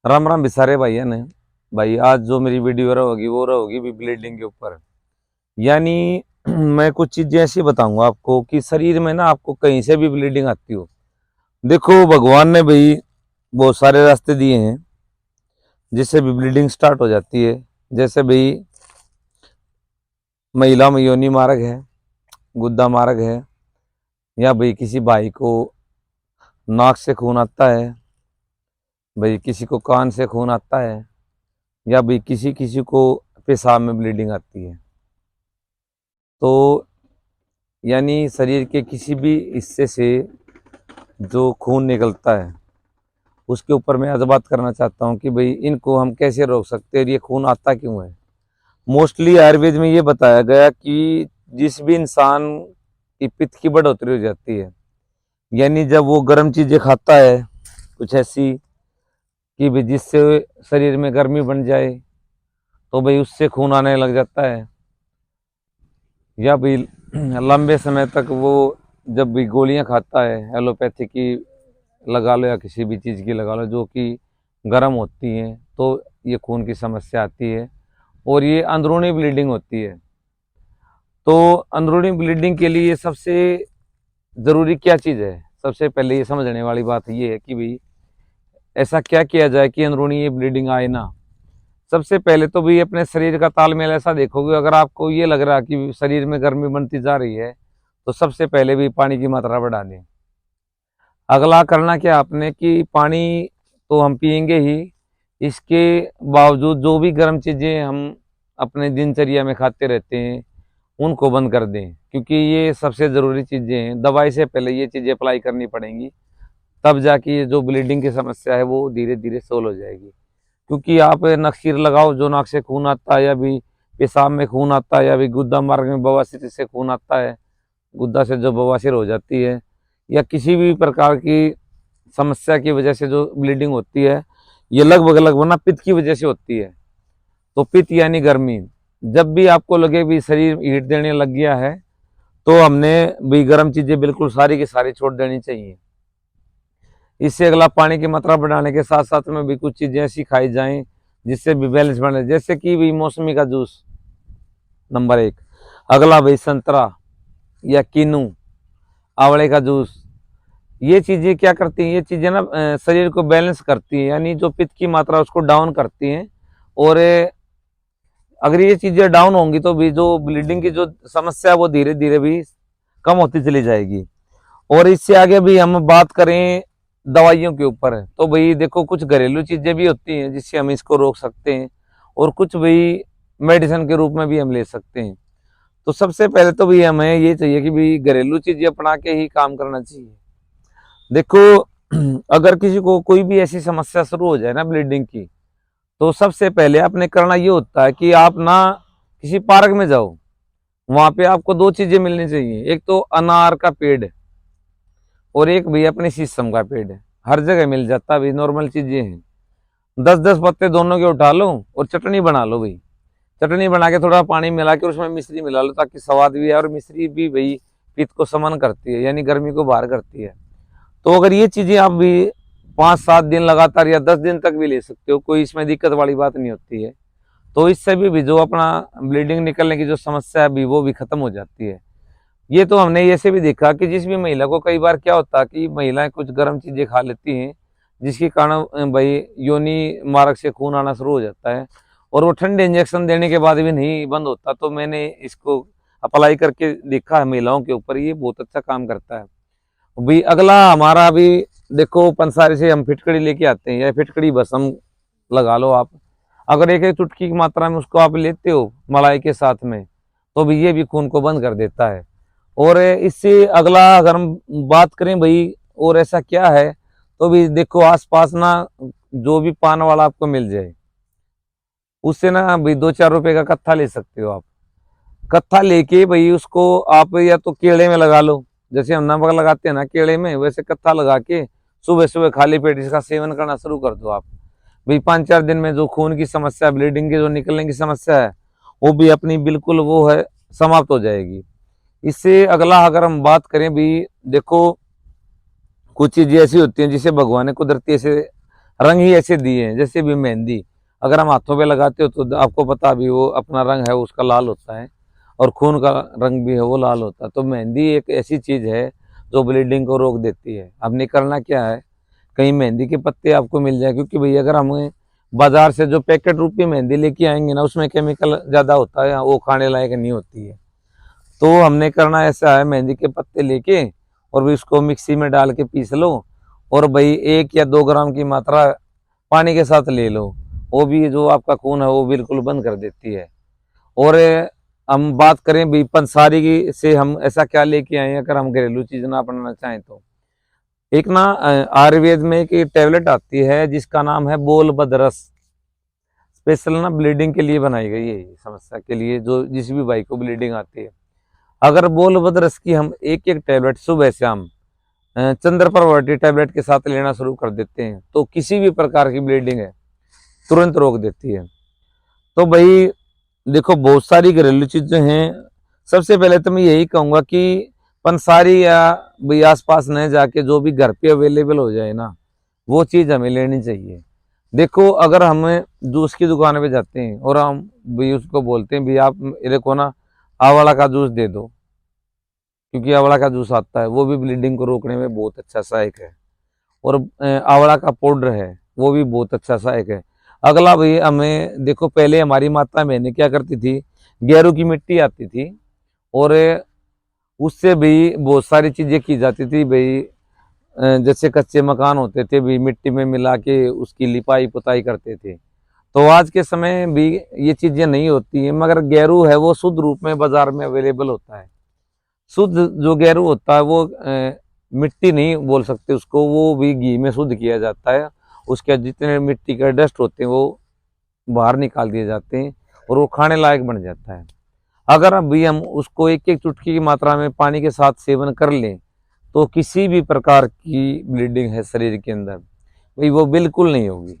राम राम बिसारे भाई है ने। भाई आज जो मेरी वीडियो रहेगी वो रहेगी भी ब्लीडिंग के ऊपर। यानी मैं कुछ चीजें ऐसी बताऊंगा आपको कि शरीर में ना आपको कहीं से भी ब्लीडिंग आती हो। देखो भगवान ने भाई बहुत सारे रास्ते दिए हैं जिससे भी ब्लीडिंग स्टार्ट हो जाती है। जैसे भाई महिला में योनि मार्ग है, गुद्दा मार्ग है, या भाई किसी भाई को नाक से खून आता है, भाई किसी को कान से खून आता है, या भाई किसी किसी को पेशाब में ब्लीडिंग आती है। तो यानी शरीर के किसी भी हिस्से से जो खून निकलता है उसके ऊपर मैं आज बात करना चाहता हूँ कि भाई इनको हम कैसे रोक सकते हैं और ये खून आता क्यों है। मोस्टली आयुर्वेद में ये बताया गया कि जिस भी इंसान की पित्त की बढ़ोतरी हो जाती है, यानी जब वो गर्म चीजें खाता है कुछ ऐसी कि भाई जिससे शरीर में गर्मी बन जाए, तो भाई उससे खून आने लग जाता है। या भी लंबे समय तक वो जब भी गोलियां खाता है एलोपैथी की लगा लो या किसी भी चीज़ की लगा लो जो कि गर्म होती हैं, तो ये खून की समस्या आती है और ये अंदरूनी ब्लीडिंग होती है। तो अंदरूनी ब्लीडिंग के लिए सबसे ज़रूरी क्या चीज़ है? सबसे पहले ये समझने वाली बात ये है कि भाई ऐसा क्या किया जाए कि अंदरूनी ये ब्लीडिंग आए ना। सबसे पहले तो भी अपने शरीर का तालमेल ऐसा देखोगे, अगर आपको ये लग रहा है कि शरीर में गर्मी बनती जा रही है तो सबसे पहले भी पानी की मात्रा बढ़ा दें। अगला करना क्या आपने कि पानी तो हम पियेंगे ही, इसके बावजूद जो भी गर्म चीज़ें हम अपने दिनचर्या में खाते रहते हैं उनको बंद कर दें, क्योंकि ये सबसे ज़रूरी चीज़ें हैं। दवाई से पहले ये चीज़ें अप्लाई करनी पड़ेंगी, तब जाके ये जो ब्लीडिंग की समस्या है वो धीरे धीरे सोल्व हो जाएगी। क्योंकि आप नक्सीर लगाओ, जो नाक से खून आता है या भी पेशाब में खून आता है या भी गुद्दा मार्ग में बवासीर से खून आता है, गुद्दा से जो बवासीर हो जाती है, या किसी भी प्रकार की समस्या की वजह से जो ब्लीडिंग होती है, ये लगभग लगभग ना पित्त की वजह से होती है। तो पित्त यानी गर्मी। जब भी आपको लगे भी शरीर हीट देने लग गया है तो हमने भी गर्म चीजें बिल्कुल सारी की सारी छोड़ देनी चाहिए। इससे अगला पानी की मात्रा बढ़ाने के साथ साथ में भी कुछ चीजें ऐसी खाई जाएं जिससे भी बैलेंस बने, जैसे कि भी मौसमी का जूस नंबर एक। अगला भाई संतरा या किन्नू, आंवले का जूस। ये चीजें क्या करती हैं? ये चीजें ना शरीर को बैलेंस करती हैं, यानी जो पित्त की मात्रा उसको डाउन करती हैं। और अगर ये चीजें डाउन होंगी तो भी जो ब्लीडिंग की जो समस्या है वो धीरे धीरे भी कम होती चली जाएगी। और इससे आगे भी हम बात करें दवाइयों के ऊपर है तो भाई देखो कुछ घरेलू चीजें भी होती हैं जिससे हम इसको रोक सकते हैं, और कुछ भाई मेडिसिन के रूप में भी हम ले सकते हैं। तो सबसे पहले तो भाई हमें ये चाहिए कि भाई घरेलू चीजें अपना के ही काम करना चाहिए। देखो अगर किसी को कोई भी ऐसी समस्या शुरू हो जाए ना ब्लीडिंग की, तो सबसे पहले आपने करना ये होता है कि आप ना किसी पार्क में जाओ। वहां पे आपको दो चीजें मिलनी चाहिए, एक तो अनार का पेड़ और एक भी अपनी शीशम का पेड़ है। हर जगह मिल जाता है भाई, नॉर्मल चीजें हैं। 10-10 पत्ते दोनों के उठा लो और चटनी बना लो भाई। चटनी बना के थोड़ा पानी मिला के उसमें मिश्री मिला लो ताकि स्वाद भी है, और मिश्री भी भाई पित्त को समन करती है, यानी गर्मी को बाहर करती है। तो अगर ये चीजें आप भी 5-7 दिन लगातार या 10 दिन तक भी ले सकते हो, कोई इसमें दिक्कत वाली बात नहीं होती है। तो इससे भी जो अपना ब्लीडिंग निकलने की जो समस्या है भी वो भी खत्म हो जाती है। ये तो हमने ऐसे भी देखा कि जिस भी महिला को कई बार क्या होता है कि महिलाएं कुछ गर्म चीजें खा लेती हैं जिसके कारण भाई योनि मार्ग से खून आना शुरू हो जाता है, और वो ठंडे इंजेक्शन देने के बाद भी नहीं बंद होता। तो मैंने इसको अप्लाई करके देखा है महिलाओं के ऊपर, ये बहुत अच्छा काम करता है। भाई अगला हमारा भी देखो पंसारी से हम फिटकड़ी लेके आते हैं, या फिटकड़ी भस्म लगा लो आप। अगर एक एक चुटकी की मात्रा में उसको आप लेते हो मलाई के साथ में, तो भी ये भी खून को बंद कर देता है। और इससे अगला अगर हम बात करें भाई और ऐसा क्या है, तो भी देखो आसपास ना जो भी पान वाला आपको मिल जाए उससे ना भाई 2-4 रुपए का कत्था ले सकते हो आप। कत्था लेके भाई उसको आप या तो केले में लगा लो, जैसे हम नमक लगाते हैं ना केले में, वैसे कत्था लगा के सुबह सुबह खाली पेट इसका सेवन करना शुरू कर दो आप। भाई 5-4 दिन में जो खून की समस्या, ब्लीडिंग की जो निकलने की समस्या है वो भी अपनी बिल्कुल वो है समाप्त हो जाएगी। इससे अगला अगर हम बात करें भी, देखो कुछ चीजें ऐसी होती हैं जिसे भगवान ने कुदरती ऐसे रंग ही ऐसे दिए हैं। जैसे भी मेहंदी अगर हम हाथों पे लगाते हो तो आपको पता भी वो अपना रंग है उसका लाल होता है, और खून का रंग भी है वो लाल होता है। तो मेहंदी एक ऐसी चीज है जो ब्लीडिंग को रोक देती है। हमने करना क्या है, कहीं मेहंदी के पत्ते आपको मिल जाए, क्योंकि भाई अगर हम बाजार से जो पैकेट रूपी मेहंदी लेके आएंगे ना, उसमें केमिकल ज्यादा होता है, वो खाने लायक नहीं होती है। तो हमने करना ऐसा है, मेहंदी के पत्ते लेके और भी उसको मिक्सी में डाल के पीस लो, और भाई 1 या 2 ग्राम की मात्रा पानी के साथ ले लो, वो भी जो आपका खून है वो बिल्कुल बंद कर देती है। और हम बात करें भाई पंसारी की से हम ऐसा क्या लेके आए हैं, अगर हम घरेलू चीज ना अपनाना चाहें तो एक ना आयुर्वेद में एक टेबलेट आती है जिसका नाम है बोल बदरस। स्पेशल ना ब्लीडिंग के लिए बनाई गई है, ये समस्या के लिए जो जिस भी भाई को ब्लीडिंग आती है। अगर बोल बदरस की हम एक एक टेबलेट सुबह शाम चंद्रप्रवृत्ति टैबलेट के साथ लेना शुरू कर देते हैं तो किसी भी प्रकार की ब्लीडिंग है तुरंत रोक देती है। तो भाई देखो बहुत सारी घरेलू चीजें हैं। सबसे पहले तो मैं यही कहूंगा कि पंसारी या भाई आसपास न जाके जो भी घर पे अवेलेबल हो जाए ना, वो चीज हमें लेनी चाहिए। देखो अगर हम जूस की दुकान पे जाते हैं और हम भाई उसको बोलते हैं भाई आप मेरे को ना आंवला का जूस दे दो, क्योंकि आंवला का जूस आता है वो भी ब्लीडिंग को रोकने में बहुत अच्छा सहायक है। और आंवला का पाउडर है वो भी बहुत अच्छा सहायक है। अगला भाई हमें देखो, पहले हमारी माता बहनें क्या करती थी, गेरू की मिट्टी आती थी और उससे भी बहुत सारी चीजें की जाती थी भाई। जैसे कच्चे मकान होते थे भी मिट्टी में मिला के उसकी लिपाई पुताई करते थे। तो आज के समय भी ये चीजें नहीं होती हैं, मगर गेरू है वो शुद्ध रूप में बाजार में अवेलेबल होता है। शुद्ध जो गेरू होता है वो मिट्टी नहीं बोल सकते उसको, वो भी घी में शुद्ध किया जाता है। उसके जितने मिट्टी के डस्ट होते हैं वो बाहर निकाल दिए जाते हैं और वो खाने लायक बन जाता है। अगर अभी हम उसको एक एक चुटकी की मात्रा में पानी के साथ सेवन कर लें तो किसी भी प्रकार की ब्लीडिंग है शरीर के अंदर भाई वो बिल्कुल नहीं होगी।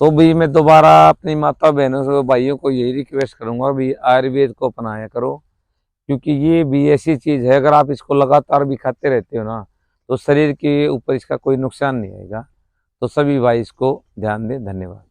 तो भी मैं दोबारा अपनी माता बहनों से भाइयों को यही रिक्वेस्ट करूंगा भी आयुर्वेद को अपनाया करो, क्योंकि ये भी ऐसी चीज है अगर आप इसको लगातार भी खाते रहते हो ना तो शरीर के ऊपर इसका कोई नुकसान नहीं आएगा। तो सभी भाई इसको ध्यान दें। धन्यवाद।